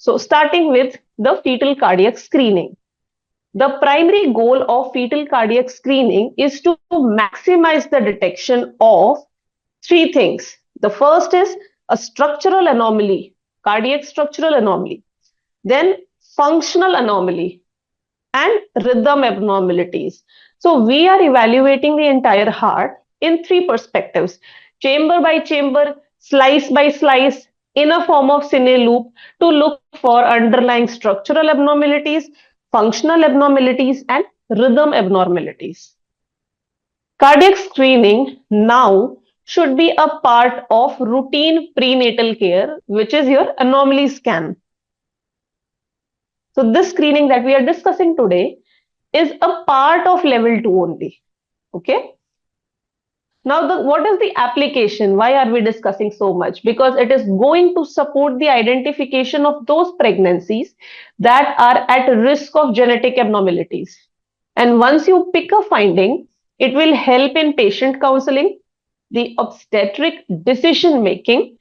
So starting with the fetal cardiac screening. The primary goal of fetal cardiac screening is to maximize the detection of three things. The first is a structural anomaly, cardiac structural anomaly, then functional anomaly, and rhythm abnormalities. So we are evaluating the entire heart in three perspectives: chamber by chamber, slice by slice, in a form of cine loop, to look for underlying structural abnormalities, functional abnormalities, and rhythm abnormalities. Cardiac screening now should be a part of routine prenatal care, which is your anomaly scan. So this screening that we are discussing today is a part of level 2 only. Okay. Now, what is the application? Why are we discussing so much? Because it is going to support the identification of those pregnancies that are at risk of genetic abnormalities. And once you pick a finding, it will help in patient counseling, the obstetric decision making,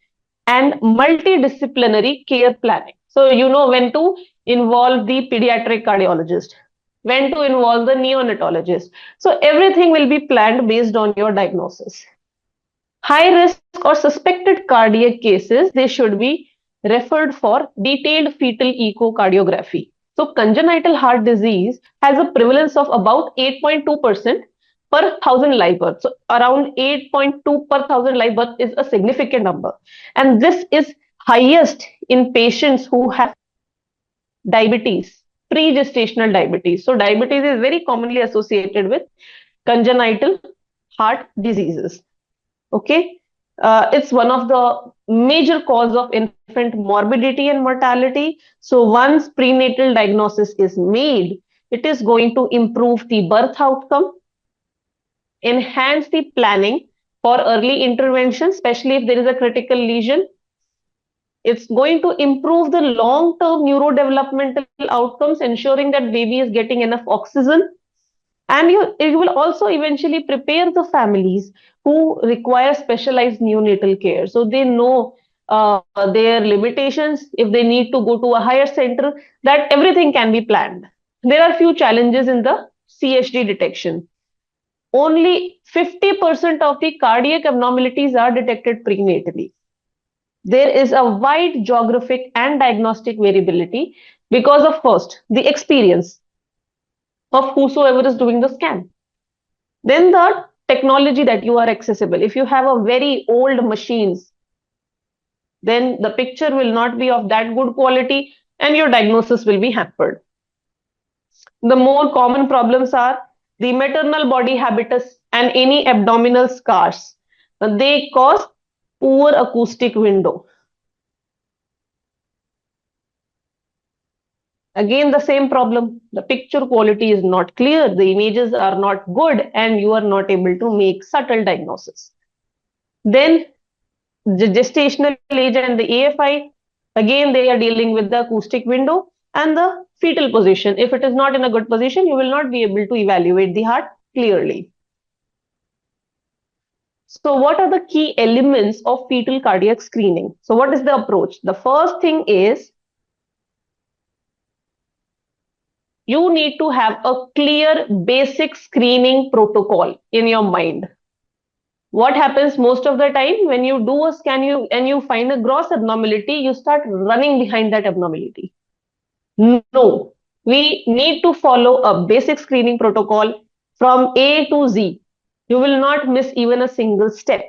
and multidisciplinary care planning. So you know when to involve the pediatric cardiologist, when to involve the neonatologist. So everything will be planned based on your diagnosis. High risk or suspected cardiac cases, they should be referred for detailed fetal echocardiography. So congenital heart disease has a prevalence of about 8.2% per 1,000 live births. So around 8.2 per 1,000 live births is a significant number. And this is highest in patients who have diabetes, pre-gestational diabetes. So diabetes is very commonly associated with congenital heart diseases. Okay. It's one of the major cause of infant morbidity and mortality. So once prenatal diagnosis is made, it is going to improve the birth outcome, enhance the planning for early intervention, especially if there is a critical lesion. It's going to improve the long-term neurodevelopmental outcomes, ensuring that baby is getting enough oxygen. And you will also eventually prepare the families who require specialized neonatal care. So they know their limitations. If they need to go to a higher center, that everything can be planned. There are few challenges in the CHD detection. Only 50% of the cardiac abnormalities are detected prenatally. There is a wide geographic and diagnostic variability because of first, the experience of whosoever is doing the scan. Then the technology that you are accessible. If you have a very old machines, then the picture will not be of that good quality and your diagnosis will be hampered. The more common problems are the maternal body habitus and any abdominal scars. They cause poor acoustic window. Again, the same problem. The picture quality is not clear, the images are not good, and you are not able to make subtle diagnosis. Then the gestational age and the AFI, again, they are dealing with the acoustic window and the fetal position. If it is not in a good position, you will not be able to evaluate the heart clearly. So what are the key elements of fetal cardiac screening? So what is the approach? The first thing is you need to have a clear basic screening protocol in your mind. What happens most of the time when you do a scan and you find a gross abnormality, you start running behind that abnormality. No, we need to follow a basic screening protocol from A to Z. You will not miss even a single step.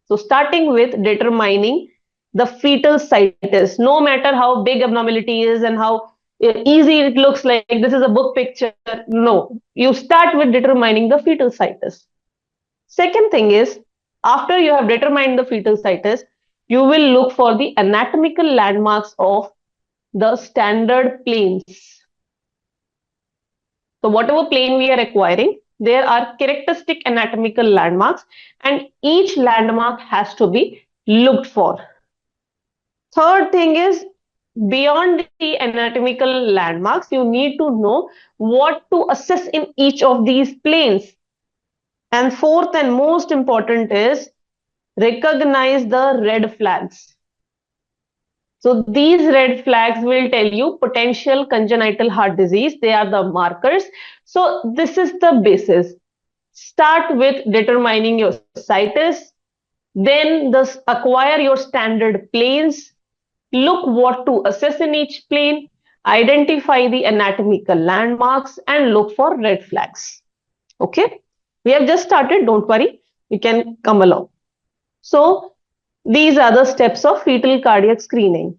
So starting with determining the fetal situs, no matter how big abnormality is and how easy it looks like this is a book picture. No, you start with determining the fetal situs. Second thing is, after you have determined the fetal situs, you will look for the anatomical landmarks of the standard planes. So whatever plane we are acquiring, there are characteristic anatomical landmarks and each landmark has to be looked for. Third thing is, beyond the anatomical landmarks, you need to know what to assess in each of these planes. And fourth and most important is recognize the red flags. So these red flags will tell you potential congenital heart disease. They are the markers. So this is the basis. Start with determining your situs, then acquire your standard planes, look what to assess in each plane, identify the anatomical landmarks, and look for red flags. Okay, we have just started, don't worry, we can come along. So these are the steps of fetal cardiac screening.